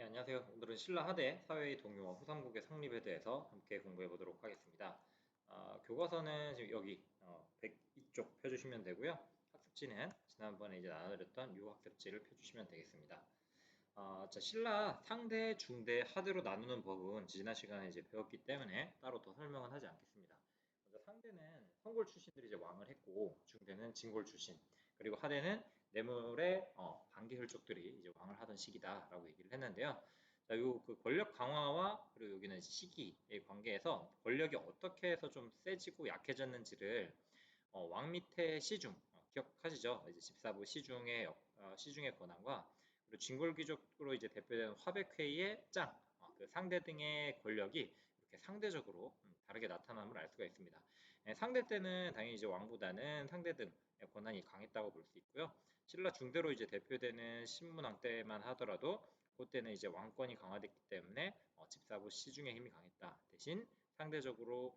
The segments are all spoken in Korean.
안녕하세요. 오늘은 신라 하대 사회의 동요와 후삼국의 성립에 대해서 함께 공부해 보도록 하겠습니다. 교과서는 지금 여기 102쪽 펴주시면 되고요. 학습지는 지난번에 이제 나눠드렸던 요 학습지를 펴주시면 되겠습니다. 자, 신라 상대, 중대, 하대로 나누는 법은 지난 시간에 이제 배웠기 때문에 따로 더 설명은 하지 않겠습니다. 먼저 상대는 성골 출신들이 이제 왕을 했고, 중대는 진골 출신, 그리고 하대는 뇌물의 반기 혈족들이 이제 왕을 하던 시기다라고 얘기를 했는데요. 자, 요 그 권력 강화와 그리고 여기는 시기의 관계에서 권력이 어떻게 해서 좀 세지고 약해졌는지를 왕 밑에 시중 기억하시죠? 이제 14부 시중의 권한과 그리고 진골귀족으로 이제 대표되는 화백회의의 짱, 그 상대 등의 권력이 이렇게 상대적으로 다르게 나타남을 알 수가 있습니다. 상대 때는 당연히 이제 왕보다는 상대 등의 권한이 강했다고 볼 수 있고요. 신라 중대로 이제 대표되는 신문왕 때만 하더라도 그때는 이제 왕권이 강화됐기 때문에 집사부 시중의 힘이 강했다. 대신 상대적으로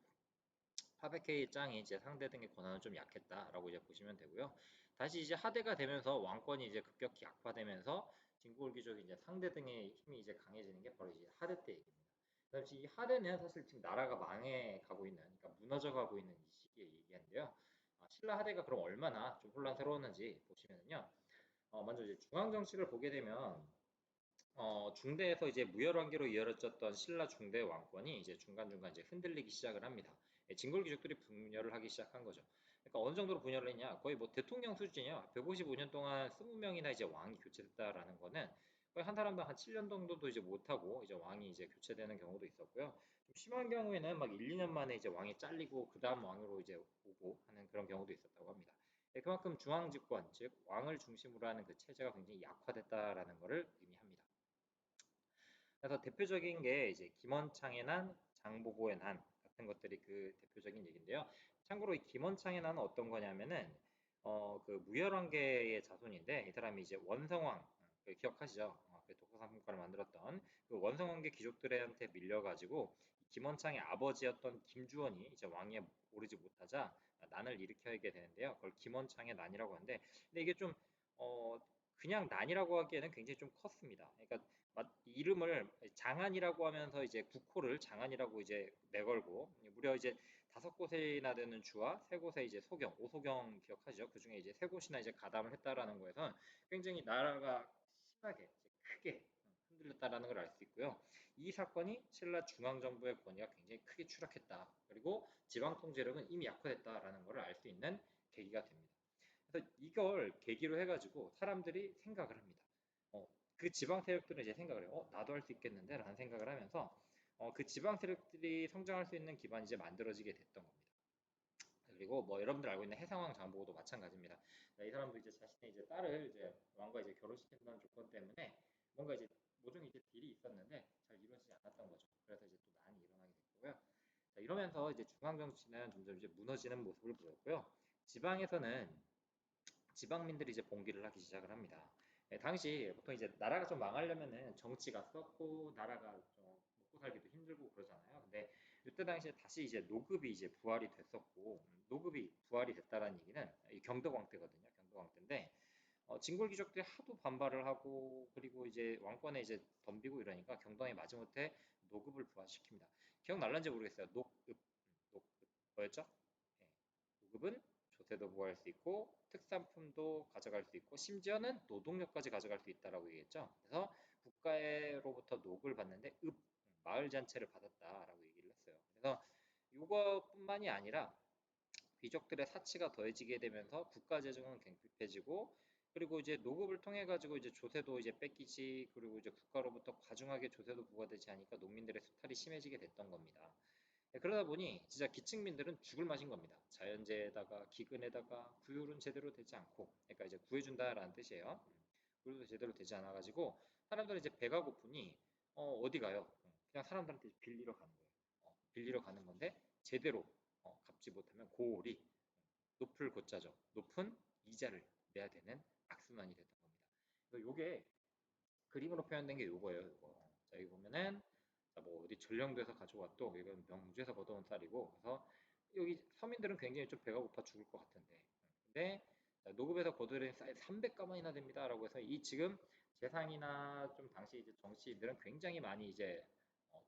파베케이 짱이 이제 상대 등의 권한은 좀 약했다라고 이제 보시면 되고요. 다시 이제 하대가 되면서 왕권이 이제 급격히 약화되면서 진골귀족이 이제 상대 등의 힘이 이제 강해지는 게 바로 이제 하대 때 얘기입니다. 그다음에 이 하대는 사실 지금 나라가 망해 가고 있는, 그러니까 무너져 가고 있는 이 시기에 얘기한데요. 신라 하대가 그럼 얼마나 좀 혼란스러웠는지 보시면요. 먼저 이제 중앙 정치를 보게 되면 중대에서 이제 무열왕기로 이어졌던 신라 중대 왕권이 이제 중간중간 이제 흔들리기 시작을 합니다. 진골 귀족들이 분열을 하기 시작한 거죠. 그러니까 어느 정도로 분열을 했냐? 거의 뭐 대통령 수준이에요. 155년 동안 20명이나 이제 왕이 교체됐다라는 거는 거의 한 사람당 한 7년 정도도 이제 못하고 이제 왕이 이제 교체되는 경우도 있었고요. 좀 심한 경우에는 막 1, 2년 만에 이제 왕이 잘리고 그 다음 왕으로 이제 오고 하는 그런 경우도 있었다고 합니다. 그만큼 중앙 집권, 즉 왕을 중심으로 하는 그 체제가 굉장히 약화됐다라는 것을 의미합니다. 그래서 대표적인 게 이제 김원창의 난, 장보고의 난 같은 것들이 그 대표적인 얘기인데요. 참고로 이 김원창의 난은 어떤 거냐면은 그 무열왕계의 자손인데 이 사람이 이제 원성왕 그 기억하시죠? 그 독서상품권을 만들었던 그 원성왕계 귀족들한테 밀려가지고 김원창의 아버지였던 김주원이 이제 왕위에 오르지 못하자 난을 일으켜게 되는데요. 그걸 김원창의 난이라고 하는데 근데 이게 좀 어, 그냥 난이라고 하기에는 굉장히 좀 컸습니다. 그러니까 이름을 장안이라고 하면서 이제 국호를 장안이라고 이제 내걸고 무려 이제 5곳이나 되는 주와 3곳의 이제 소경, 오소경 기억하시죠? 그 중에 이제 3곳이나 이제 가담을 했다라는 거에서 굉장히 나라가 심하게 크게 흔들렸다라는 걸 알 수 있고요. 이 사건이 신라 중앙정부의 권위가 굉장히 크게 추락했다. 그리고 지방 통제력은 이미 약화됐다라는 걸 알 수 있는 계기가 됩니다. 그래서 이걸 계기로 해가지고 사람들이 생각을 합니다. 어, 그 지방 세력들은 이제 생각을 해요. 나도 할 수 있겠는데? 라는 생각을 하면서 그 지방 세력들이 성장할 수 있는 기반이 이제 만들어지게 됐던 겁니다. 그리고 뭐 여러분들 알고 있는 해상왕 장보고도 마찬가지입니다. 이 사람도 이제 자신의 이제 딸을 이제 왕과 이제 결혼시킨다는 조건 때문에 뭔가 이제 모종의 이제 딜이 있었는데 잘 이루어지지 않았던 거죠. 그래서 이제 또 난이 일어나게 됐고요. 자, 이러면서 이제 중앙 정치는 점점 이제 무너지는 모습을 보였고요. 지방에서는 지방민들이 이제 봉기를 하기 시작을 합니다. 당시 보통 이제 나라가 좀 망하려면은 정치가 썩고 나라가 좀 먹고 살기도 힘들고 그러잖아요. 근데 이때 당시에 다시 이제 노급이 이제 부활이 됐었고 노급이 부활이 됐다라는 얘기는 이 경덕왕 때거든요. 경덕왕 때인데 진골 귀족들이 하도 반발을 하고 그리고 이제 왕권에 이제 덤비고 이러니까 경동이 마지못해 노급을 부활시킵니다. 기억날런지 모르겠어요. 녹급 뭐였죠? 예, 노급은 조세도 부과할 수 있고 특산품도 가져갈 수 있고 심지어는 노동력까지 가져갈 수 있다라고 얘기했죠. 그래서 국가로부터 녹을 받는데 마을 잔체를 받았다라고 얘기를 했어요. 그래서 이것뿐만이 아니라 귀족들의 사치가 더해지게 되면서 국가 재정은 경핍해지고 그리고 이제 노급을 통해 가지고 이제 조세도 이제 뺏기지 그리고 이제 국가로부터 과중하게 조세도 부과되지 않으니까 농민들의 수탈이 심해지게 됐던 겁니다. 그러다 보니 진짜 기층민들은 죽을 맛인 겁니다. 자연재해에다가 기근에다가 구휼은 제대로 되지 않고, 그러니까 이제 구해준다라는 뜻이에요. 구휼도 제대로 되지 않아가지고 사람들은 이제 배가 고프니 어디 가요? 그냥 사람들한테 빌리러 가는 거예요. 빌리러 가는 건데 제대로 갚지 못하면 고올이 높을 고자죠. 높은 이자를 내야 되는 악순환이 됐던 겁니다. 요게 그림으로 표현된 게 요거예요. 요거. 자 여기 보면은 뭐 어디 전령도에서 가져왔도 이건 명주에서 걷어온 쌀이고 그래서 여기 서민들은 굉장히 좀 배가 고파 죽을 것 같은데 근데 노급에서 거두는 쌀 300가만이나 됩니다라고 해서 이 지금 재상이나 좀 당시 이제 정치인들은 굉장히 많이 이제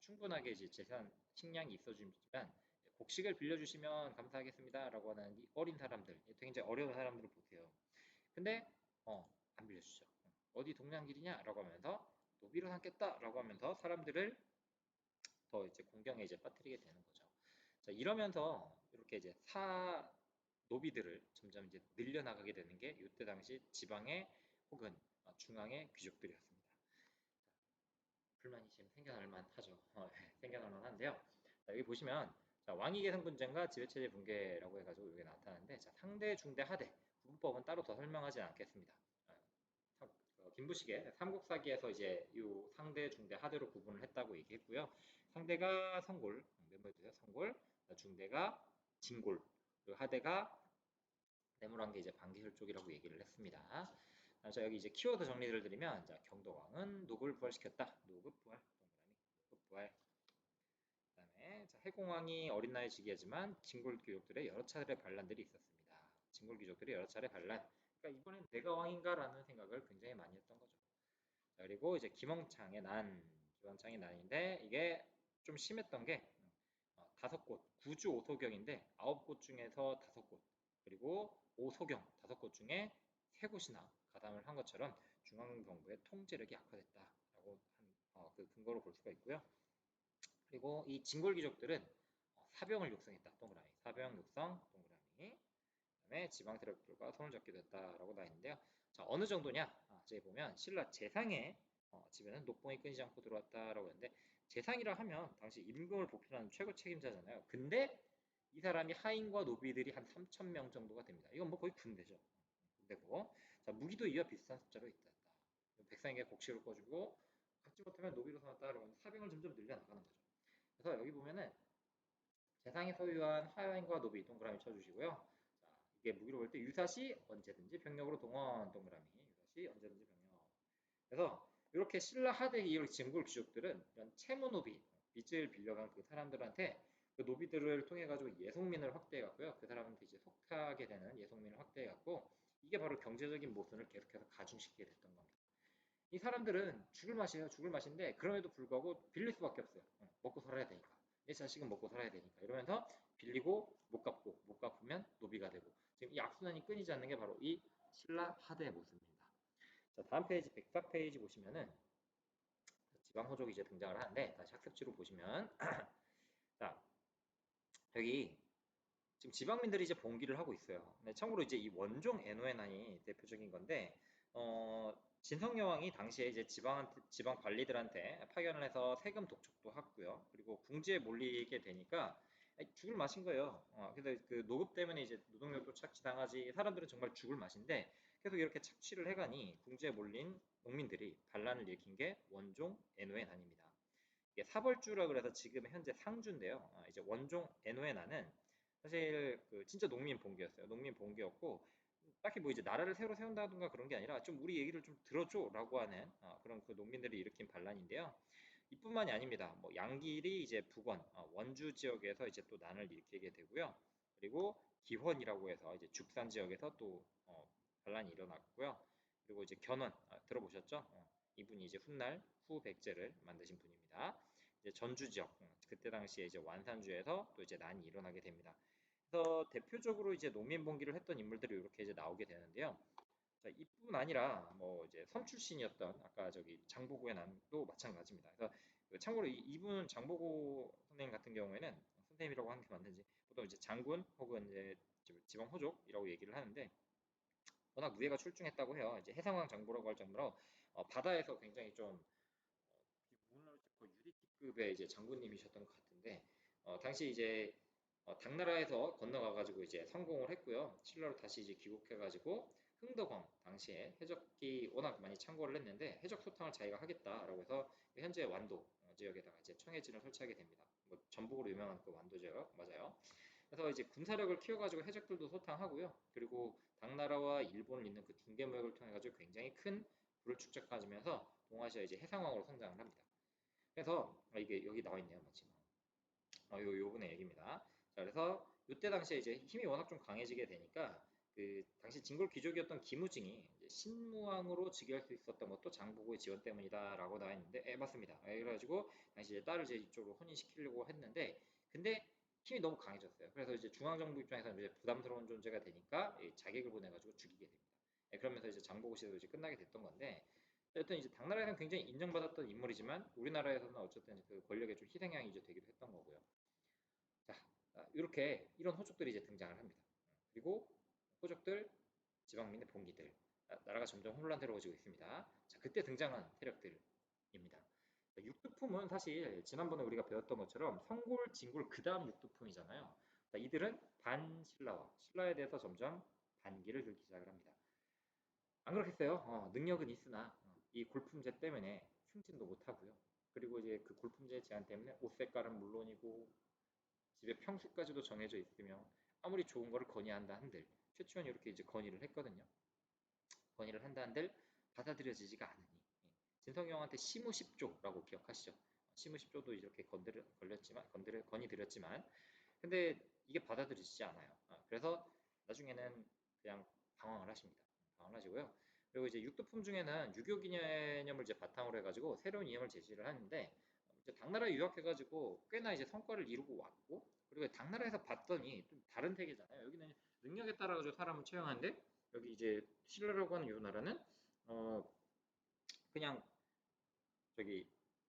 충분하게 이제 재산 식량이 있어주지만 곡식을 빌려주시면 감사하겠습니다라고 하는 이 어린 사람들, 굉장히 어려운 사람들을 보세요. 근데 안 빌려주죠. 어디 동양길이냐라고 하면서 노비로 삼겠다라고 하면서 사람들을 더 이제 공경에 이제 빠뜨리게 되는 거죠. 자, 이러면서 이렇게 이제 노비들을 점점 이제 늘려나가게 되는 게 이때 당시 지방의 혹은 중앙의 귀족들이었습니다. 불만이 지금 생겨날 만하죠. 생겨날 만한데요. 자, 여기 보시면 자, 왕위 계승 분쟁과 지배체제 붕괴라고 해가지고 이게 나타나는데 자, 상대, 중대, 하대 구분법은 따로 더 설명하지 않겠습니다. 김부식의 삼국사기에서 이제 이 상대, 중대, 하대로 구분을 했다고 얘기했고요. 상대가 성골, 메모해두세요. 성골, 중대가 진골, 그리고 하대가 네모난 게 이제 반기술 쪽이라고 얘기를 했습니다. 자, 여기 이제 키워드 정리를 드리면 자, 경도왕은 누구를 부활시켰다. 누구 부활, 동그라미, 누구 부활. 그다음에 자, 해공왕이 어린 나이에 즉위하지만 진골 귀족들의 여러 차례 반란들이 있었습니다. 진골 귀족들의 여러 차례 반란. 그러니까 이번엔 내가 왕인가라는 생각을 굉장히 많이 했던 거죠. 자, 그리고 이제 김원창의 난인데 이게 좀 심했던 게 다섯 곳, 구주 오소경인데 아홉 곳 중에서 다섯 곳, 그리고 오소경 다섯 곳 중에 세 곳이나 가담을 한 것처럼 중앙정부의 통제력이 악화됐다라고 한 그 근거로 볼 수가 있고요. 그리고 이 진골 귀족들은 사병을 육성했다. 동그라미. 사병 육성 동그라미. 그다음에 지방 세력들과 손을 잡게 됐다라고 나와 있는데요. 자, 어느 정도냐? 저기 보면 신라 재상의 집에는 녹봉이 끊이지 않고 들어왔다라고 했는데 재상이라 하면 당시 임금을 보편하는 최고 책임자잖아요. 근데 이 사람이 하인과 노비들이 한 3천 명 정도가 됩니다. 이건 뭐 거의 군대죠. 군대고. 자, 무기도 이와 비슷한 숫자로 있다. 백성에게 곡식을 꺼주고 갖지 못하면 노비로 삼았다라고 사병을 점점 늘려나가는 거죠. 그래서 여기 보면은 재상이 소유한 하인과 노비 동그라미 쳐주시고요. 자, 이게 무기로 볼 때 유사시 언제든지 병력으로 동원 동그라미. 유사시 언제든지 병력. 그래서 이렇게 신라 하대 이후 진골 귀족들은 이런 채무 노비, 빚을 빌려간 그 사람들한테 그 노비들을 통해 가지고 예속민을 확대해 갔고요. 그 사람한테 이제 속하게 되는 예속민을 확대해 갔고 이게 바로 경제적인 모순을 계속해서 가중시키게 됐던 겁니다. 이 사람들은 죽을 맛이에요. 죽을 맛인데 그럼에도 불구하고 빌릴 수밖에 없어요. 먹고 살아야 되니까. 내 자식은 먹고 살아야 되니까. 이러면서 빌리고 못 갚고 못 갚으면 노비가 되고 지금 이 악순환이 끊이지 않는 게 바로 이 신라 하대의 모습입니다. 자, 다음 페이지 104페이지 보시면은 지방 호족이 이제 등장을 하는데 다시 학습지로 보시면 자, 여기 지금 지방민들이 이제 봉기를 하고 있어요. 네, 참고로 이제 이 원종 애노에난이 대표적인 건데, 진성여왕이 당시에 이제 지방 관리들한테 파견을 해서 세금 독촉도 하고요. 그리고 궁지에 몰리게 되니까 죽을 맛인 거예요. 근데 그 노급 때문에 이제 노동력도 착취당하지 사람들은 정말 죽을 맛인데 계속 이렇게 착취를 해가니 궁지에 몰린 농민들이 반란을 일으킨 게 원종 애노에난입니다. 이게 사벌주라 그래서 지금 현재 상주인데요. 이제 원종 애노에난은 사실 그 진짜 농민 봉기였어요. 농민 봉기였고 딱히 뭐 이제 나라를 새로 세운다든가 그런 게 아니라 좀 우리 얘기를 좀 들어줘라고 하는 그런 그 농민들이 일으킨 반란인데요. 이뿐만이 아닙니다. 뭐 양길이 이제 북원 원주 지역에서 이제 또 난을 일으키게 되고요. 그리고 기원이라고 해서 이제 죽산 지역에서 또 반란이 일어났고요. 그리고 이제 견원 들어보셨죠? 이분이 이제 훗날 후백제를 만드신 분입니다. 이제 전주 지역 그때 당시에 이제 완산주에서 또 이제 난이 일어나게 됩니다. 그래서 대표적으로 이제 농민 봉기를 했던 인물들이 이렇게 이제 나오게 되는데요. 자, 이뿐 아니라 뭐 이제 선 출신이었던 아까 저기 장보고의 난도 마찬가지입니다. 그래서 참고로 이분 장보고 선생님 같은 경우에는 선생님이라고 하는 게 맞는지 보통 이제 장군 혹은 이제 지방 호족이라고 얘기를 하는데 워낙 무예가 출중했다고 해요. 이제 해상왕 장보라고 할 정도로 바다에서 굉장히 좀 거의 유리티급의 이제 장군님이셨던 것 같은데 당시 이제 당나라에서 건너가가지고 이제 성공을 했고요. 신라로 다시 이제 귀국해가지고 흥덕왕 당시에 해적기 워낙 많이 참고를 했는데 해적 소탕을 자기가 하겠다라고 해서 현재 완도 지역에다가 이제 청해진을 설치하게 됩니다. 뭐 전북으로 유명한 그 완도 지역 맞아요. 그래서 이제 군사력을 키워가지고 해적들도 소탕하고요. 그리고 당나라와 일본을 잇는 그 딩계무역을 통해 가지고 굉장히 큰 부를 축적하면서 동아시아 이제 해상왕으로 성장을 합니다. 그래서 이게 여기 나와 있네요, 마침. 요번에 얘기입니다. 자, 그래서 이때 당시에 이제 힘이 워낙 좀 강해지게 되니까 그 당시 진골 귀족이었던 김우징이 이제 신무왕으로 즉위할 수 있었던 것도 장보고의 지원 때문이다라고 나와 있는데, 맞습니다. 그래가지고 당시 이제 딸을 이제 이쪽으로 혼인시키려고 했는데, 근데 힘이 너무 강해졌어요. 그래서 이제 중앙정부 입장에서는 이제 부담스러운 존재가 되니까 자객을 보내가지고 죽이게 됩니다. 그러면서 이제 장보고 시대도 이제 끝나게 됐던 건데, 어쨌든 이제 당나라에서는 굉장히 인정받았던 인물이지만 우리나라에서는 어쨌든 그 권력의 좀 희생양이 이제 되기도 했던 거고요. 자, 이렇게 이런 호족들이 이제 등장을 합니다. 그리고 호족들, 지방민의 봉기들, 나라가 점점 혼란스러워지고 있습니다. 자, 그때 등장한 세력들입니다. 육두품은 사실 지난번에 우리가 배웠던 것처럼 성골, 진골, 그 다음 육두품이잖아요. 이들은 반신라와 신라에 대해서 점점 반기를 들기 시작을 합니다. 안 그렇겠어요? 능력은 있으나 이 골품제 때문에 승진도 못하고요. 그리고 이제 그 골품제 제한 때문에 옷 색깔은 물론이고 집에 평수까지도 정해져 있으며 아무리 좋은 거를 건의한다 한들 최초는 이렇게 이제 건의를 했거든요. 건의를 한다 한들 받아들여지지가 않으니 진성이 형한테 시무십조라고 기억하시죠? 시무십조도 이렇게 건의드렸지만 근데 이게 받아들여지지 않아요. 그래서 나중에는 그냥 방황을 하십니다. 방황을 하시고요. 그리고 이제 육두품 중에는 유교 개념을 이제 바탕으로 해가지고 새로운 이념을 제시를 하는데 이제 당나라에 유학해가지고 꽤나 이제 성과를 이루고 왔고 그리고 당나라에서 봤더니 좀 다른 세계잖아요. 여기는 능력에 따라 가지고 사람을 채용하는데 여기 이제 신라라고 하는 이 나라는 어 그냥 저기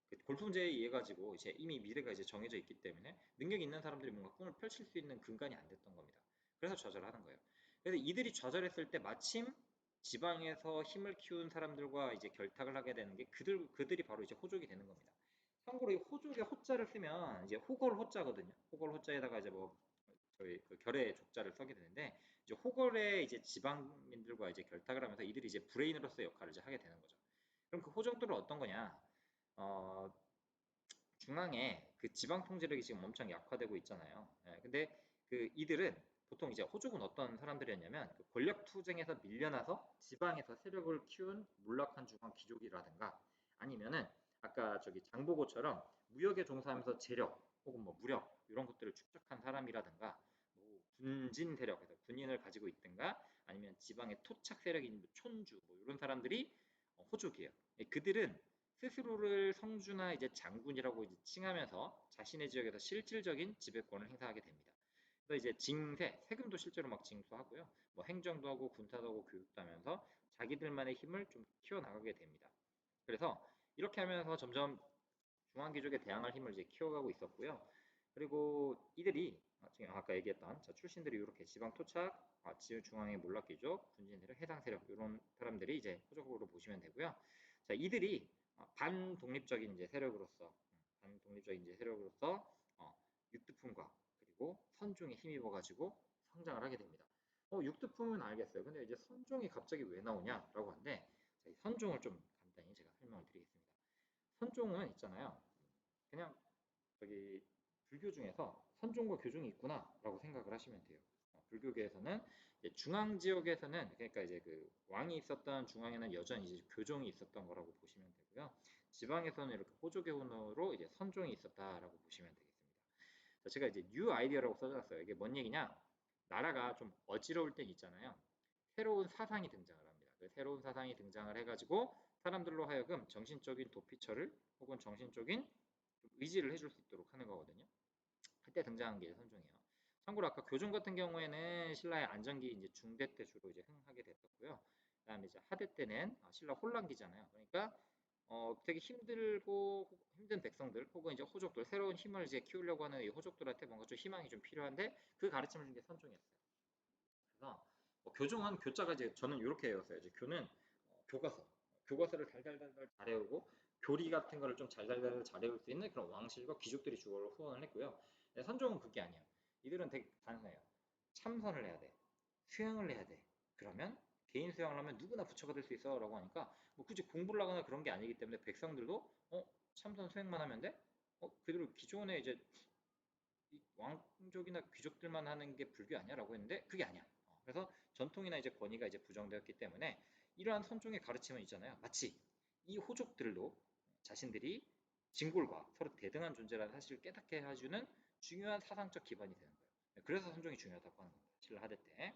그 골품제에 의해 가지고 이제 이미 미래가 이제 정해져 있기 때문에 능력 있는 사람들이 뭔가 꿈을 펼칠 수 있는 근간이 안 됐던 겁니다. 그래서 좌절하는 거예요. 그래서 이들이 좌절했을 때 마침 지방에서 힘을 키운 사람들과 이제 결탁을 하게 되는 게 그들이 바로 이제 호족이 되는 겁니다. 참고로 이 호족의 호자를 쓰면 이제 호걸 호자거든요. 호걸 호자에다가 이제 뭐 저희 그 결의 족자를 써게 되는데 이제 호걸의 이제 지방민들과 이제 결탁을 하면서 이들이 이제 브레인으로서의 역할을 이제 하게 되는 거죠. 그럼 그 호족들은 어떤 거냐? 어, 중앙에 그 지방 통제력이 지금 엄청 약화되고 있잖아요. 근데 그 이들은 보통 이제 호족은 어떤 사람들이었냐면 그 권력 투쟁에서 밀려나서 지방에서 세력을 키운 몰락한 중앙 귀족이라든가 아니면은 아까 저기 장보고처럼 무역에 종사하면서 재력 혹은 뭐 무력 이런 것들을 축적한 사람이라든가 뭐 군진 세력에서 군인을 가지고 있든가 아니면 지방의 토착 세력인 뭐 촌주 뭐 이런 사람들이 호족이에요. 그들은 스스로를 성주나 이제 장군이라고 이제 칭하면서 자신의 지역에서 실질적인 지배권을 행사하게 됩니다. 그래서 이제 세금도 실제로 막 징수하고요. 뭐 행정도 하고 군사도 하고 교육도 하면서 자기들만의 힘을 좀 키워나가게 됩니다. 그래서 이렇게 하면서 점점 중앙귀족에 대항할 힘을 이제 키워가고 있었고요. 그리고 이들이 지금 아까 얘기했던 출신들이 이렇게 지방 토착, 중앙의 몰락귀족, 군진 세력, 해당 세력 이런 사람들이 이제 호적으로 보시면 되고요. 자, 이들이 반독립적인 이제 세력으로서 반독립적인 이제 세력으로서 육두품과 그리고 선종에 힘입어 가지고 성장을 하게 됩니다. 육두품은 알겠어요. 근데 이제 선종이 갑자기 왜 나오냐라고 하는데 자, 이 선종을 좀 간단히 제가 설명을 드리겠습니다. 선종은 있잖아요. 그냥 저기 불교 중에서 선종과 교종이 있구나라고 생각을 하시면 돼요. 불교계에서는 중앙 지역에서는 그러니까 이제 그 왕이 있었던 중앙에는 여전히 이제 교종이 있었던 거라고 보시면 되고요. 지방에서는 이렇게 호족의원으로 이제 선종이 있었다라고 보시면 되겠습니다. 자, 제가 이제 뉴 아이디어라고 써놨어요. 이게 뭔 얘기냐? 나라가 좀 어지러울 때 있잖아요. 새로운 사상이 등장을 합니다. 그 새로운 사상이 등장을 해가지고 사람들로 하여금 정신적인 도피처를 혹은 정신적인 의지를 해줄 수 있도록 하는 거거든요. 그때 등장한 게 선종이에요. 참고로 아까 교종 같은 경우에는 신라의 안정기 이제 중대 때 주로 이제 흥하게 됐었고요. 그다음에 이제 하대 때는 신라 혼란기잖아요. 그러니까 되게 힘들고 힘든 백성들 혹은 이제 호족들 새로운 힘을 이제 키우려고 하는 이 호족들한테 뭔가 좀 희망이 좀 필요한데 그 가르침을 준 게 선종이었어요. 그래서 교종은 교자가 이제 저는 이렇게 외웠어요. 이제 교는 교과서, 교과서를 달달달달 잘 외우고 교리 같은 거를 좀 잘달달 잘 외울 수 있는 그런 왕실과 귀족들이 주로 후원을 했고요. 선종은 그게 아니야. 이들은 되게 단순해요. 참선을 해야 돼. 수행을 해야 돼. 그러면 개인 수양을 하면 누구나 부처가 될 수 있어라고 하니까 뭐 굳이 공부를 하거나 그런 게 아니기 때문에 백성들도 참선 수행만 하면 돼? 그대로 기존에 이제 이 왕족이나 귀족들만 하는 게 불교 아니야라고 했는데 그게 아니야. 그래서 전통이나 이제 권위가 이제 부정되었기 때문에 이러한 선종의 가르침은 있잖아요. 마치 이 호족들도 자신들이 진골과 서로 대등한 존재라는 사실을 깨닫게 해주는 중요한 사상적 기반이 되는 거예요. 그래서 선종이 중요하다고 하는 겁니다. 신라 하대 때.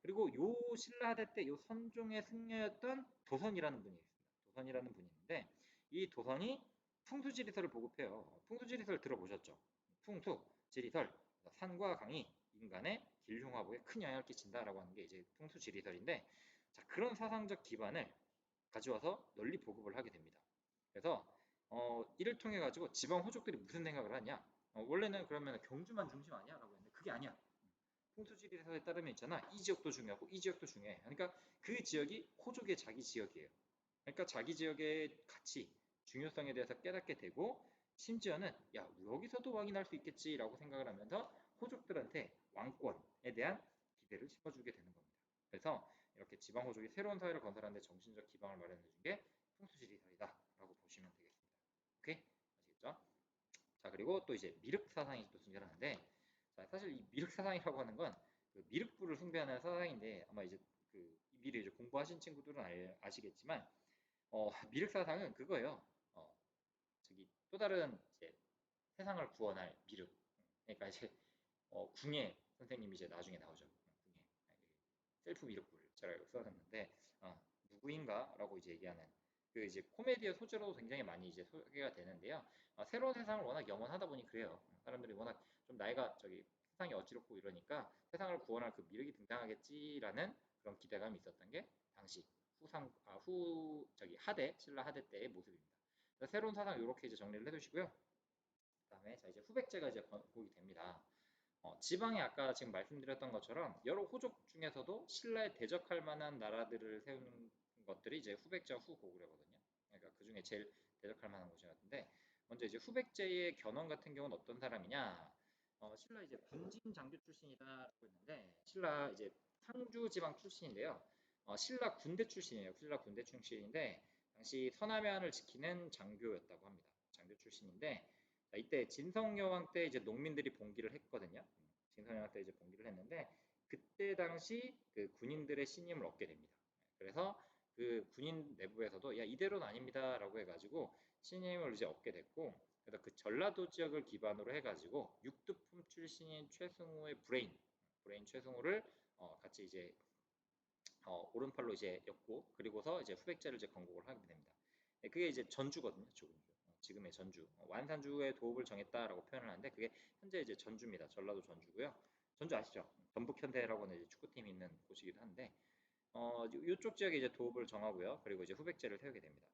그리고 요 신라하대 때 요 선종의 승려였던 도선이라는 분이 있습니다. 도선이라는 분이 있는데 이 도선이 풍수지리설을 보급해요. 풍수지리설 들어보셨죠? 풍수, 지리설, 산과 강이 인간의 길흉화복에 큰 영향을 끼친다라고 하는 게 이제 풍수지리설인데, 자, 그런 사상적 기반을 가져와서 널리 보급을 하게 됩니다. 그래서 이를 통해 가지고 지방 호족들이 무슨 생각을 하냐? 원래는 그러면 경주만 중심 아니야?라고 했는데 그게 아니야. 풍수지리설에 따르면 있잖아. 이 지역도 중요하고 이 지역도 중요해. 그러니까 그 지역이 호족의 자기 지역이에요. 그러니까 자기 지역의 가치, 중요성에 대해서 깨닫게 되고, 심지어는 야, 여기서도 왕이 날 수 있겠지라고 생각을 하면서 호족들한테 왕권에 대한 기대를 심어주게 되는 겁니다. 그래서 이렇게 지방 호족이 새로운 사회를 건설하는 데 정신적 기반을 마련해 준 게 풍수지리설이다라고 보시면 되겠습니다. 오케이? 아시겠죠? 자, 그리고 또 이제 미륵 사상이 또 존재하는데, 자, 사실 이 미륵 사상이라고 하는 건 그 미륵부를 숭배하는 사상인데, 아마 이제 그 미리 이제 공부하신 친구들은 아시겠지만, 미륵 사상은 그거예요. 어, 저기 또 다른 이제 세상을 구원할 미륵. 그러니까 이제 궁예 선생님이 이제 나중에 나오죠. 궁예. 셀프 미륵부를 제가 써놨는데, 누구인가라고 이제 얘기하는 그 이제 코미디의 소재로 굉장히 많이 이제 소개가 되는데요. 새로운 세상을 워낙 염원하다 보니 그래요. 사람들이 워낙 좀 나이가 저기 세상이 어지럽고 이러니까 세상을 구원할 그 미륵이 등장하겠지라는 그런 기대감이 있었던 게 당시 후 저기 하대 신라 하대 때의 모습입니다. 새로운 사상 이렇게 이제 정리를 해두시고요. 그다음에 자 이제 후백제가 이제 보게 됩니다. 지방에 아까 지금 말씀드렸던 것처럼 여러 호족 중에서도 신라에 대적할 만한 나라들을 세우는 것들이 이제 후백제와 후고구려거든요. 그러니까 그 중에 제일 대적할 만한 곳이 같은데, 먼저 이제 후백제의 견훤 같은 경우는 어떤 사람이냐? 신라 이제 분진 장교 출신이다라고 했는데, 신라 이제 상주 지방 출신인데요. 신라 군대 출신이에요. 신라 군대 출신인데 당시 서남해안을 지키는 장교였다고 합니다. 장교 출신인데, 이때 진성여왕 때 이제 농민들이 봉기를 했거든요. 진성여왕 때 이제 봉기를 했는데 그때 당시 그 군인들의 신임을 얻게 됩니다. 그래서 그 군인 내부에서도 야, 이대로는 아닙니다라고 해가지고 신임을 이제 얻게 됐고, 그래서 그 전라도 지역을 기반으로 해가지고 육두품 출신인 최승우의 브레인 최승우를 같이 이제 오른팔로 이제 엮고, 그리고서 이제 후백제를 이제 건국을 하게 됩니다. 그게 이제 전주거든요. 지금의 전주. 완산주의 도읍을 정했다라고 표현을 하는데 그게 현재 이제 전주입니다. 전라도 전주고요. 전주 아시죠? 전북현대라고는 이제 축구팀이 있는 곳이기도 한데, 이쪽 지역에 이제 도읍을 정하고요. 그리고 이제 후백제를 세우게 됩니다.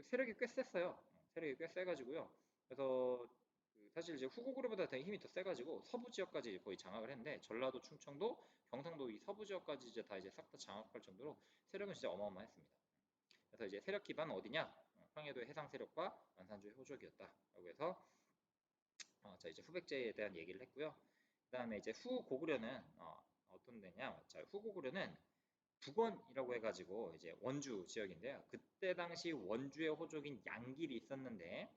세력이 꽤 셌어요. 세력이 꽤 세가지고요. 그래서 사실 이제 후고구려보다 더 힘이 더 세가지고 서부 지역까지 거의 장악을 했는데, 전라도, 충청도, 경상도 이 서부 지역까지 이제 다 이제 싹 다 장악할 정도로 세력은 진짜 어마어마했습니다. 그래서 이제 세력 기반은 어디냐? 황해도의 해상 세력과 완산주의 호족이었다라고 해서 자 이제 후백제에 대한 얘기를 했고요. 그다음에 이제 후고구려는 어떤 데냐? 자 후고구려는 북원이라고 해가지고 이제 원주 지역인데요. 그때 당시 원주의 호족인 양길이 있었는데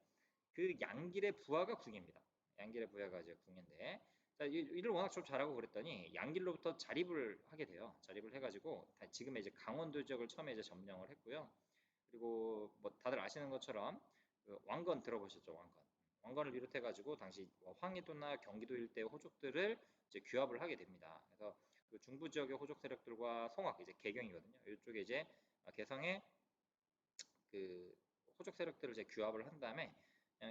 그 양길의 부하가 궁예입니다. 양길의 부하가 이제 궁예인데, 자, 일을 워낙 좀 잘하고 그랬더니 양길로부터 자립을 하게 돼요. 자립을 해가지고 지금의 이제 강원도 지역을 처음에 이제 점령을 했고요. 그리고 뭐 다들 아시는 것처럼 그 왕건 들어보셨죠? 왕건을 비롯해가지고 당시 뭐 황해도나 경기도 일대 호족들을 이제 규합을 하게 됩니다. 그래서 그 중부 지역의 호족 세력들과 송악 이제 개경이거든요. 이쪽에 이제 개성의 그 호족 세력들을 이제 규합을 한 다음에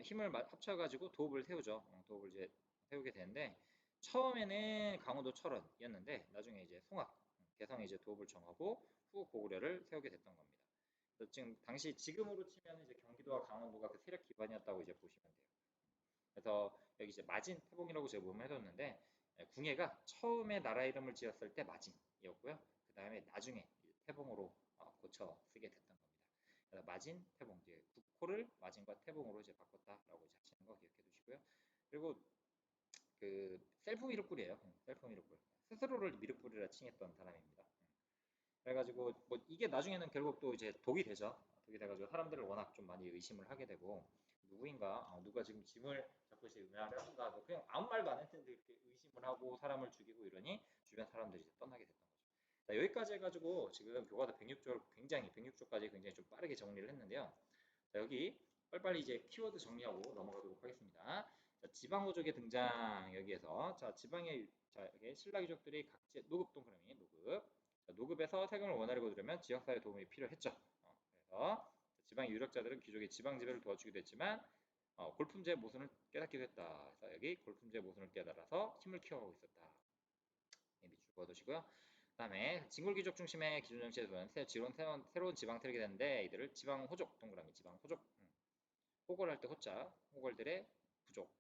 힘을 합쳐가지고 도읍을 세우죠. 도읍을 이제 세우게 되는데, 처음에는 강원도 철원이었는데 나중에 이제 송악, 개성에 이제 도읍을 정하고 후 고구려를 세우게 됐던 겁니다. 그래서 지금 당시 지금으로 치면 이제 경기도와 강원도가 그 세력 기반이었다고 이제 보시면 돼요. 그래서 여기 이제 마진 태봉이라고 제가 몸해뒀는데, 궁예가 처음에 나라 이름을 지었을 때 마진이었고요. 그 다음에 나중에 태봉으로 고쳐 쓰게 됐던 겁니다. 그래서 마진, 태봉 이제 국호를 마진과 태봉으로 이제 바꿨다라고 이제 하시는 거 기억해 두시고요. 그리고 그 셀프 미륵불이에요. 셀프 미륵불. 스스로를 미륵불이라 칭했던 사람입니다. 그래가지고 뭐 이게 나중에는 결국 또 이제 독이 되죠. 독이 돼가지고 사람들을 워낙 좀 많이 의심을 하게 되고, 누구인가, 누가 지금 짐을 잡고 있어 의아를 한가, 뭐 그냥 아무 말도 안 했는데 이렇게 의심을 하고 사람을 죽이고 이러니 주변 사람들이 이제 떠나게 됐던 거죠. 자, 여기까지 해가지고 지금 교과서 106조 굉장히 106조까지 굉장히 좀 빠르게 정리를 했는데요. 자, 여기 빨리빨리 이제 키워드 정리하고 넘어가도록 하겠습니다. 자, 지방호족의 등장 여기에서 자 지방의 자 여기 신라귀족들이 각지 노급 동그라미 노급 노급에서 세금을 원활히 거두려면 지역사회 도움이 필요했죠. 그래서 지방 유력자들은 귀족의 지방 지배를 도와주기도 했지만 골품제의 모순을 깨닫기도 했다. 그래서 여기 골품제의 모순을 깨달아서 힘을 키워가고 있었다. 밑줄 그어두시고요. 그다음에 진골귀족 중심의 기존 정치에 도는 새로운 지방 세력이 되는데 이들을 지방 호족 동그라미 지방 호족 호골할 때 호자 호골들의 부족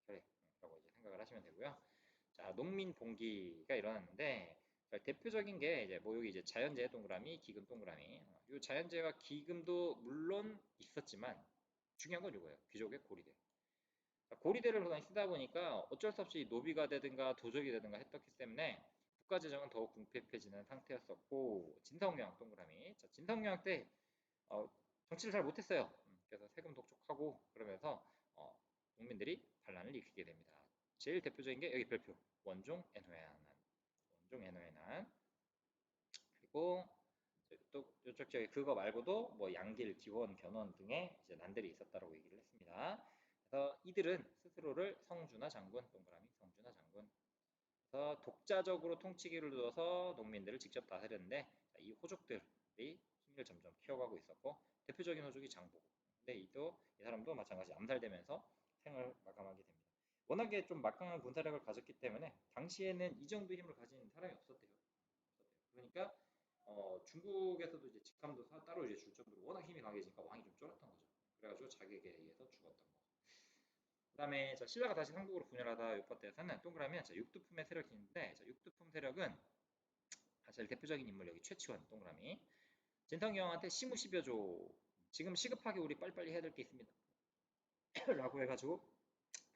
혈액라고 이제 생각을 하시면 되고요. 자 농민 봉기가 일어났는데 대표적인 게 이제 뭐 여기 이제 자연재해 동그라미 기금 동그라미 이 자연재해와 기금도 물론 있었지만 중요한 건 이거예요. 귀족의 고리대. 고리대를 많이 쓰다 보니까 어쩔 수 없이 노비가 되든가 도적이 되든가 했었기 때문에 국가 재정은 더욱 궁핍해지는 상태였었고 진성여왕 동그라미 자, 진성여왕 때 정치를 잘 못했어요. 그래서 세금 독촉하고 그러면서 농민들이 반란을 일으키게 됩니다. 제일 대표적인 게 여기 별표 원종 애노해난 그리고 또 이쪽 저기 그거 말고도 뭐 양길, 기원, 견원 등의 이제 난들이 있었다라고 얘기를 했습니다. 그래서 이들은 스스로를 성주나 장군 동그라미 성주나 장군 그래서 독자적으로 통치기를 두어서 농민들을 직접 다스렸는데 이 호족들이 힘을 점점 키워가고 있었고 대표적인 호족이 장복. 근데 이 사람도 마찬가지 암살되면서 생을 마감하게 됩니다. 워낙에 좀 막강한 군사력을 가졌기 때문에 당시에는 이 정도 힘을 가진 사람이 없었대요. 그러니까 중국에서도 이제 직함도 따로 이제 줄 정도로 워낙 힘이 강해지니까 왕이 좀 쫄았던 거죠. 그래가지고 자기에게 의해서 죽었던 거. 그다음에 신라가 다시 삼국으로 분열하다 요파 때에서는 동그라미 육두품의 세력이 있는데 육두품 세력은 사실 대표적인 인물 여기 최치원 동그라미 진성이 형한테 시무시벼줘 지금 시급하게 우리 빨리빨리 해야 될 게 있습니다 라고 해가지고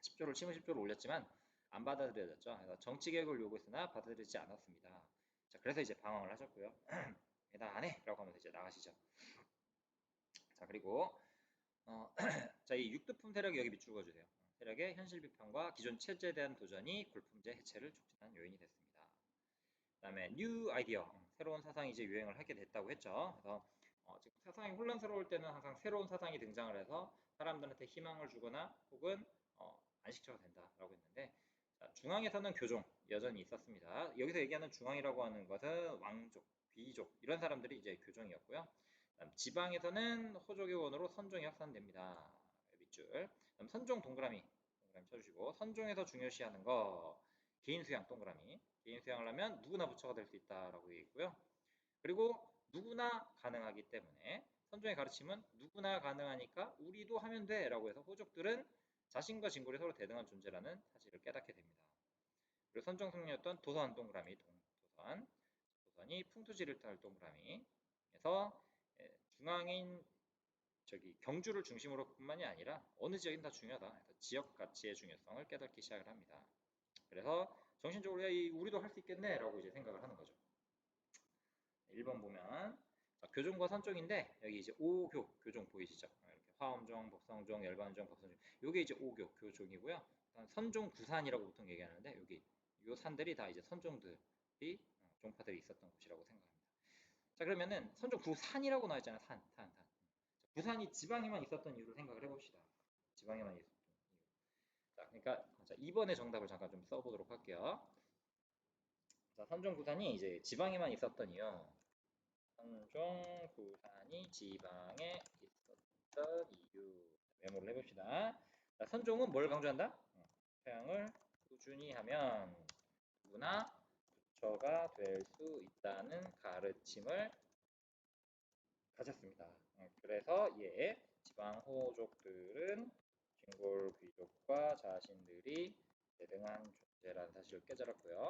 10조를 시무십조를 올렸지만 안 받아들여졌죠. 그래서 정치개혁을 요구했으나 받아들이지 않았습니다. 자, 그래서 이제 방황을 하셨고요. 나 안 해! 라고 하면서 이제 나가시죠. 자, 그리고 자, 이 육두품 세력이 여기 밑줄 그어주세요. 세력의 현실 비판과 기존 체제에 대한 도전이 골품제 해체를 촉진한 요인이 됐습니다. 그 다음에 뉴 아이디어, 새로운 사상이 이제 유행을 하게 됐다고 했죠. 그래서 지금 사상이 혼란스러울 때는 항상 새로운 사상이 등장을 해서 사람들한테 희망을 주거나 혹은 안식처가 된다라고 했는데 자, 중앙에서는 교종 여전히 있었습니다. 여기서 얘기하는 중앙이라고 하는 것은 왕족, 귀족 이런 사람들이 이제 교종이었고요. 지방에서는 호족의 원으로 선종이 확산됩니다. 밑줄. 선종 동그라미 쳐주시고 선종에서 중요시하는 거 개인 수양 동그라미. 개인 수양을 하면 누구나 부처가 될 수 있다라고 되어 있고요. 그리고 누구나 가능하기 때문에 선종의 가르침은 누구나 가능하니까 우리도 하면 돼라고 해서 호족들은 자신과 진골이 서로 대등한 존재라는 사실을 깨닫게 됩니다. 그리고 선종 성리였던 도선 동그라미 도선이 풍토지를 탈 동그라미에서 중앙인 경주를 중심으로 뿐만이 아니라 어느 지역인 다 중요하다. 그래서 지역 가치의 중요성을 깨닫기 시작을 합니다. 그래서 정신적으로 우리도 할 수 있겠네 라고 이제 생각을 하는 거죠. 1번 보면 교종과 선종인데 여기 이제 5교 교종 보이시죠? 이렇게 화엄종, 법성종, 열반종, 법성종 요게 이제 5교 교종이고요. 선종 구산이라고 보통 얘기하는데 여기 요 산들이 다 이제 선종들이 종파들이 있었던 곳이라고 생각합니다. 자 그러면은 선종 구산이라고 나와 있잖아요. 산. 부산이 지방에만 있었던 이유를 생각을 해봅시다. 지방에만 있었던 이유. 자, 그러니까 2번의 정답을 잠깐 좀 써보도록 할게요. 자, 선종구산이 이제 지방에만 있었던 이유. 선종구산이 지방에 있었던 이유. 메모를 해봅시다. 자, 선종은 뭘 강조한다? 태양을 꾸준히 하면 누구나 부처가 될 수 있다는 가르침을 가졌습니다. 그래서 지방 호족들은 진골 귀족과 자신들이 대등한 존재라는 사실을 깨달았고요.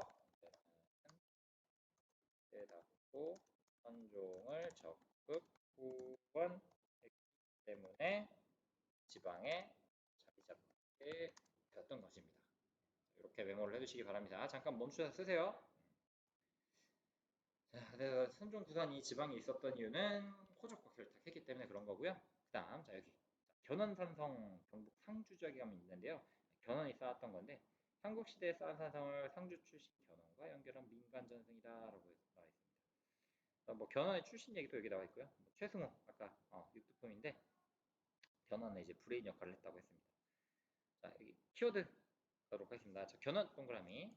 깨닫고 선종을 적극 후원했기 때문에 지방에 자리 잡게 되었던 것입니다. 이렇게 메모를 해두시기 바랍니다. 잠깐 멈추셔서 쓰세요. 자, 그래서 선종구산이 지방에 있었던 이유는 호족과 결탁했기 때문에 그런 거고요. 그 다음 자 여기 견원산성 경북 상주 지역에 가면 있는데요. 견원이 쌓았던 건데 삼국시대에 쌓은 산성을 상주 출신 견원과 연결한 민간전승이다라고 나와 있습니다. 뭐 견원의 출신 얘기도 여기 나와 있고요. 최승호 아까 육두품인데 견원에 이제 브레인 역할을 했다고 했습니다. 자 여기 키워드 가도록 하겠습니다. 자, 견원 동그라미,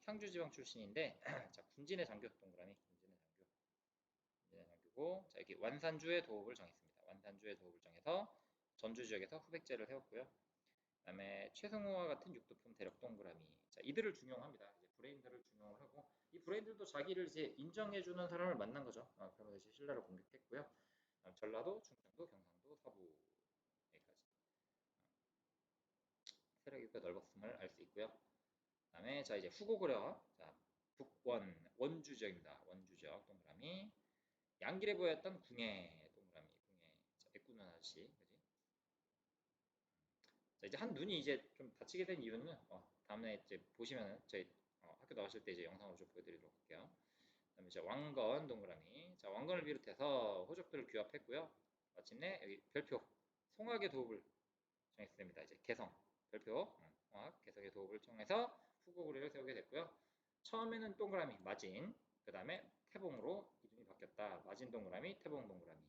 상주지방 출신인데, 자, 군진의 장교 동그라미, 군진의 장교고, 자, 여기 완산주의 도읍을 정했습니다. 완산주의 도읍을 정해서 전주 지역에서 후백제를 세웠고요. 그다음에 최승호와 같은 육두품 대력 동그라미. 자, 이들을 중용합니다. 이제 브레인들을 중용을 하고 이 브레인들도 자기를 이제 인정해주는 사람을 만난 거죠. 그러면서 이제 신라를 공격했고요. 전라도, 충청도, 경상도, 서부 여기까지 세력이 꽤 넓었음을 알 수 있고요. 그다음에 자 이제 후고 고려, 자 북원 원주 지역입니다. 원주 지역 동그라미. 양길에 보였던 궁예 동그라미, 궁예. 자, 애꾸는 아저씨, 그지? 자, 이제 한 눈이 이제 좀 다치게 된 이유는 다음에 이제 보시면은 저희 학교 나오실 때 이제 영상으로 좀 보여드리도록 할게요. 그다음에 이제 왕건 동그라미. 자, 왕건을 비롯해서 호족들을 규합했고요. 마침내 여기 별표 송악의 도읍을 정했습니다. 이제 개성 별표 송악 개성의 도읍을 통해서 후고구려를 세우게 됐고요. 처음에는 동그라미 마진, 그 다음에 태봉으로 이름이 바뀌었다. 마진 동그라미, 태봉 동그라미.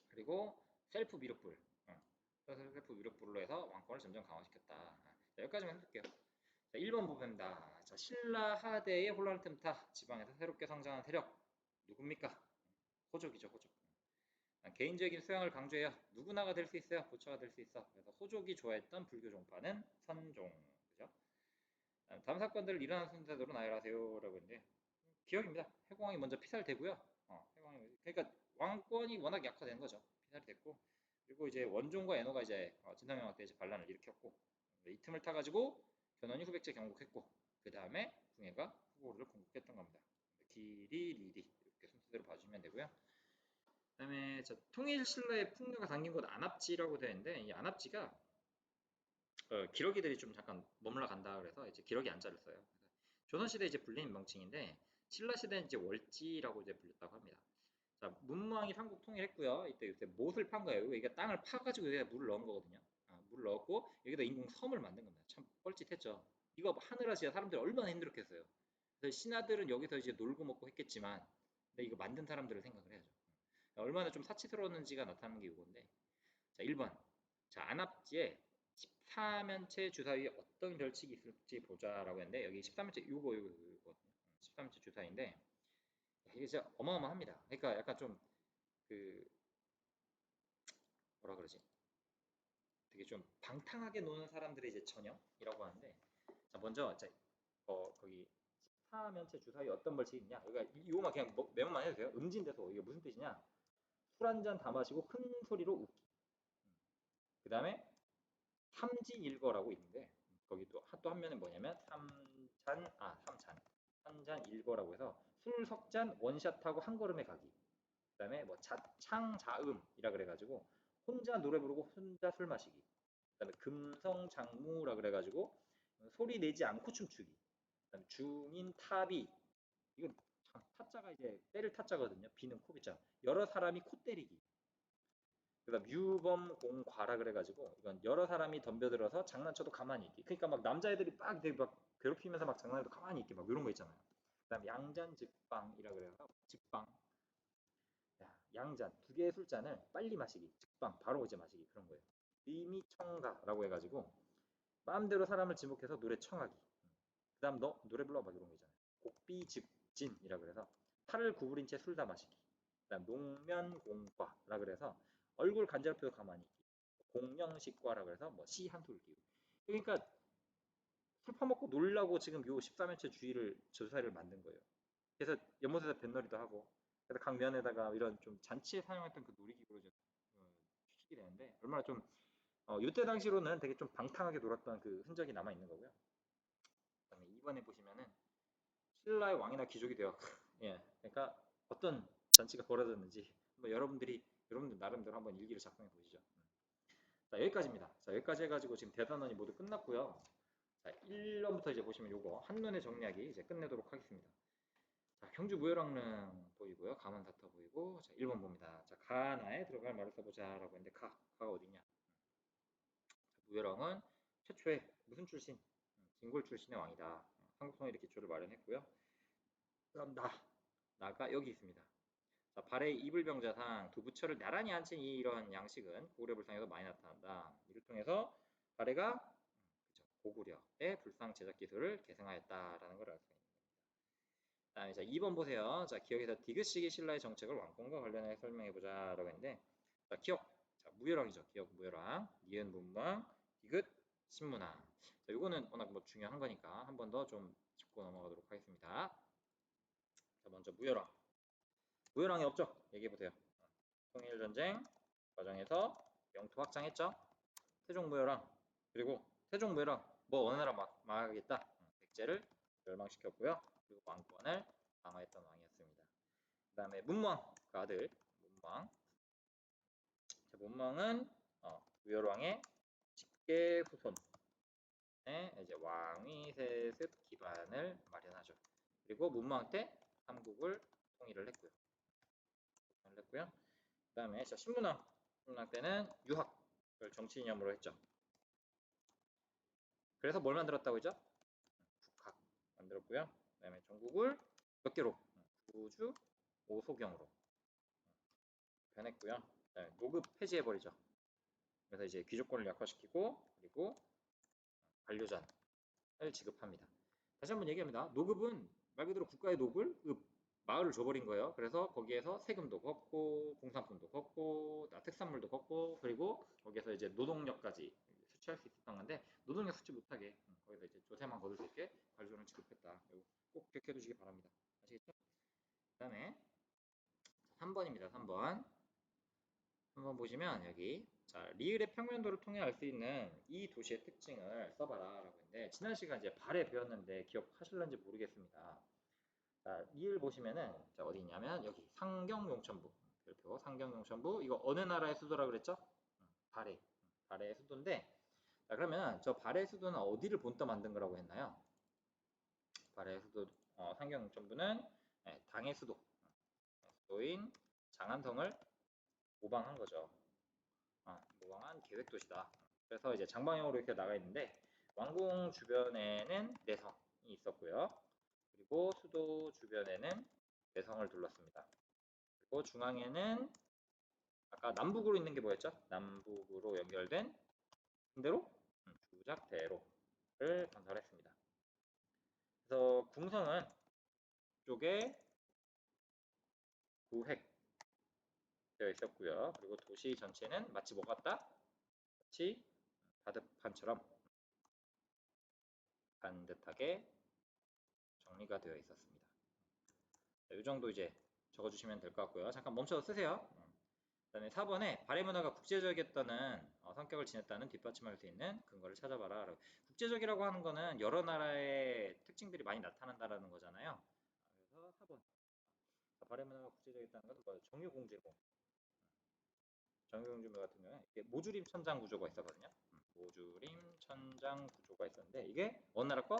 그리고 셀프 미륵불, 셀프 미륵불로 해서 왕권을 점점 강화시켰다. 자, 여기까지만 해볼게요. 자, 1번 보입니다. 자, 신라 하대의 혼란을 틈타 지방에서 새롭게 성장한 세력 누굽니까? 호족이죠, 호족. 개인적인 소양을 강조해요. 누구나가 될 수 있어요. 부처가 될 수 있어. 그래서 호족이 좋아했던 불교 종파는 선종. 그죠? 다음 사건들을 일어나는 순서대로 나열하세요라고 했는데 기억입니다. 해공왕이 먼저 피살되고요. 해공왕이 그러니까 왕권이 워낙 약화된 거죠. 피살이 됐고 그리고 이제 원종과 애노가 이제 진상명화 때 이제 반란을 일으켰고 이 틈을 타가지고 견훤이 후백제 경국했고 그 다음에 궁예가 후고를 공국했던 겁니다. 길이 리리 이렇게 순서대로 봐주시면 되고요. 그다음에 통일신라의 풍류가 담긴 곳 안압지라고 되어 있는데 이 안압지가 기러기들이 좀 잠깐 머물러 간다 그래서 이제 기러기 안자를 써요. 조선시대 이제 불린 명칭인데 신라시대는 이제 월지라고 이제 불렸다고 합니다. 자, 문무왕이 삼국 통일했고요. 이때 못을 판 거예요. 이게 땅을 파가지고 여기다 물을 넣은 거거든요. 물을 넣었고 여기다 인공 섬을 만든 겁니다. 참 뻘짓했죠. 이거 하느라 진짜 사람들이 얼마나 힘들었겠어요. 그래서 신하들은 여기서 이제 놀고 먹고 했겠지만 근데 이거 만든 사람들을 생각을 해야죠. 얼마나 좀 사치스러웠는지가 나타나는 게 이건데 자 1번 자 안압지에 14면체 주사위에 어떤 별칙이 있을지 보자라고 했는데 여기 13면체 요거거든요. 13면체 주사위인데 이게 진짜 어마어마합니다. 그러니까 약간 좀 그 뭐라 그러지? 되게 좀 방탕하게 노는 사람들의 이제 전형이라고 하는데 자 먼저 거기 14면체 주사위 어떤 벌칙이 있냐? 그러니까 이거만 그냥 메모만 해도 돼요. 음진돼서 이게 무슨 뜻이냐? 술 한 잔 다 마시고 큰 소리로 웃기. 그 다음에 삼진일거라고 있는데 거기 또 한 면은 뭐냐면 삼잔일거라고 해서 술 석잔 원샷하고 한 걸음에 가기. 그 다음에 뭐 자창자음이라 그래가지고 혼자 노래 부르고 혼자 술 마시기. 그 다음에 금성장무라 그래가지고 소리 내지 않고 춤추기. 그 다음에 중인타비 이건 참 타자가 이제 때릴 타자거든요. 비는 코비자. 여러 사람이 코 때리기. 그다음 유범공과라 그래가지고 이건 여러 사람이 덤벼들어서 장난쳐도 가만히 있기. 그러니까 막 남자애들이 막 되게 막 괴롭히면서 막 장난해도 가만히 있기 막 이런 거 있잖아요. 그다음 양잔즉방이라 그래서 즉방. 야, 양잔 두 개의 술잔을 빨리 마시기. 즉방 바로 이제 마시기 그런 거예요. 의미청가라고 해가지고 마음대로 사람을 지목해서 노래 청하기. 그다음 너 노래 불러 막 이런 거 있잖아요. 곡비즉진이라 그래서 팔을 구부린 채 술 다 마시기. 그다음 농면공과라 그래서 얼굴 간지럽혀도 가만히 있기. 공명식과라 그래서 뭐 시 한 소를 끼고. 그러니까 술 퍼먹고 놀라고 지금 요 14면체 주의를 조사를 만든 거예요. 그래서 연못에서 뱃놀이도 하고 그래서 강변에다가 이런 좀 잔치에 사용했던 그 놀이기구로 이제 추측이 되는데 얼마나 좀 이때 당시로는 되게 좀 방탕하게 놀았던 그 흔적이 남아 있는 거고요. 그다음에 2번에 보시면은 신라의 왕이나 귀족이 되어 예, 그러니까 어떤 잔치가 벌어졌는지 여러분들 나름대로 한번 일기를 작성해 보시죠. 자 여기까지입니다. 자 여기까지 해가지고 지금 대단원이 모두 끝났고요. 자 1번부터 이제 보시면 요거 한눈에 정리하기 이제 끝내도록 하겠습니다. 자 경주 무열왕릉 보이고요. 가만다터 보이고 자 1번 봅니다. 자 가나에 들어갈 말을 써보자 라고 했는데 가가 어디냐. 무열왕은 최초의 무슨 출신? 진골 출신의 왕이다. 한국 통일의 기초를 마련했고요. 그럼 나가 여기 있습니다. 자, 발의 이불병자상 두 부처를 나란히 앉힌 이런 양식은 고구려불상에도 많이 나타난다. 이를 통해서 발해가 고구려의 불상 제작 기술을 계승하였다라는 걸 알 수 있습니다. 다음에 자 2번 보세요. 자 기억에서 디귿시기 신라의 정책을 왕권과 관련해 설명해 보자라고 했는데 자 기억 자 무열왕이죠. 기억 무열왕 니은 문왕 디귿 신문왕. 자 요거는 워낙 뭐 중요한 거니까 한 번 더 좀 짚고 넘어가도록 하겠습니다. 자 먼저 무열왕. 무열왕의 업적 얘기해 보세요. 통일전쟁 과정에서 영토 확장했죠. 태종무열왕 그리고 태종무열왕 뭐 어느 나라 망하겠다. 백제를 멸망시켰고요. 그리고 왕권을 강화했던 왕이었습니다. 그 다음에 문왕 그 아들 문왕. 자, 문왕은 무열왕의 직계 후손. 이제 왕위 세습 기반을 마련하죠. 그리고 문왕 때 삼국을 통일을 했고요. 그 다음에 신문왕 때는 유학을 정치 이념으로 했죠. 그래서 뭘 만들었다고 했죠? 국학 만들었고요. 그 다음에 전국을 몇 개로? 구주 5소경으로 변했고요. 그다음에 노급 폐지해버리죠. 그래서 이제 귀족권을 약화시키고 그리고 관료잔을 지급합니다. 다시 한번 얘기합니다. 노급은 말 그대로 국가의 노블, 마을을 줘버린 거예요. 그래서 거기에서 세금도 걷고 공산품도 걷고 특산물도 걷고 그리고 거기에서 이제 노동력까지 수취할 수 있었던 건데 노동력 수취 못하게 거기서 이제 조세만 거둘 수 있게 관료를 지급했다. 꼭 기억해 두시기 바랍니다. 아시겠죠? 그 다음에 3번입니다. 3번. 한번 보시면 여기 자 리을의 평면도를 통해 알 수 있는 이 도시의 특징을 써봐라 라고 했는데 지난 시간 이제 발에 배웠는데 기억하실런지 모르겠습니다. 자 리을 보시면은 자 어디 있냐면 여기 상경용천부 별표 상경용천부 이거 어느 나라의 수도라고 그랬죠? 발해 발해의 수도인데 자 그러면 저 발해의 수도는 어디를 본떠 만든 거라고 했나요? 발해의 수도 상경용천부는 당의 수도인 장안성을 모방한 거죠. 모방한 계획도시다. 그래서 이제 장방형으로 이렇게 나가 있는데 왕궁 주변에는 내성이 있었고요. 그리고 수도 주변에는 내성을 둘렀습니다. 그리고 중앙에는 아까 남북으로 있는 게 뭐였죠? 남북으로 연결된 대로 주작대로를 건설했습니다. 그래서 궁성은 쪽에 구획 되어 있었고요. 그리고 도시 전체는 마치 뭐 같다? 마치 바둑판처럼 반듯하게 정리가 되어 있었습니다. 이 정도 이제 적어주시면 될 것 같고요. 잠깐 멈춰서 쓰세요. 그다음에 4번에 발해 문화가 국제적이었다는 성격을 지녔다는 뒷받침할 수 있는 근거를 찾아봐라. 국제적이라고 하는 거는 여러 나라의 특징들이 많이 나타난다라는 거잖아요. 그래서 4번 발해 문화가 국제적이었다는 것은 뭐예요? 정유공제고 정유공제모 같은 경우는 모주림 천장 구조가 있었거든요. 모주림 천장 구조가 있었는데 이게 어느 나라 거?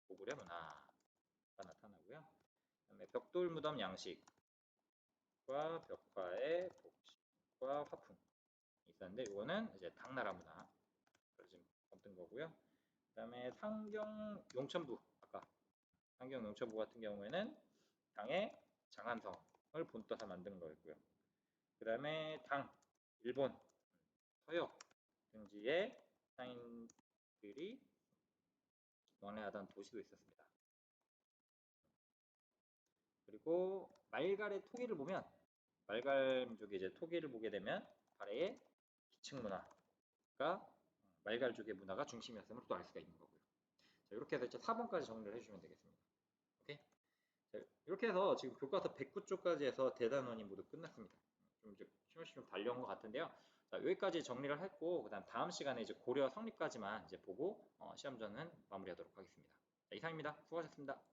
고구려 문화가 나타나고요. 그다음에 벽돌 무덤 양식과 벽화의 복식과 화풍 있었는데 이거는 이제 당나라 문화 지금 뜬 거고요. 그다음에 상경 용천부 아까 상경 용천부 같은 경우에는 당의 장안성을 본떠서 만든 거였고요. 그다음에 당 일본 서역 등지에 상인들이 왕래하던 도시도 있었습니다. 그리고 말갈의 토기를 보면 말갈 민족의 이제 토기를 보게 되면 발해의 기층 문화가 말갈족의 문화가 중심이었음을 또 알 수가 있는 거고요. 자, 이렇게 해서 이제 4번까지 정리를 해주시면 되겠습니다. 오케이? 자, 이렇게 해서 지금 교과서 109쪽까지 해서 대단원이 모두 끝났습니다. 좀 이제 쉬엄쉬엄 달려온 것 같은데요. 자, 여기까지 정리를 했고, 그다음 다음 시간에 이제 고려 성립까지만 이제 보고 시험전은 마무리하도록 하겠습니다. 자, 이상입니다. 수고하셨습니다.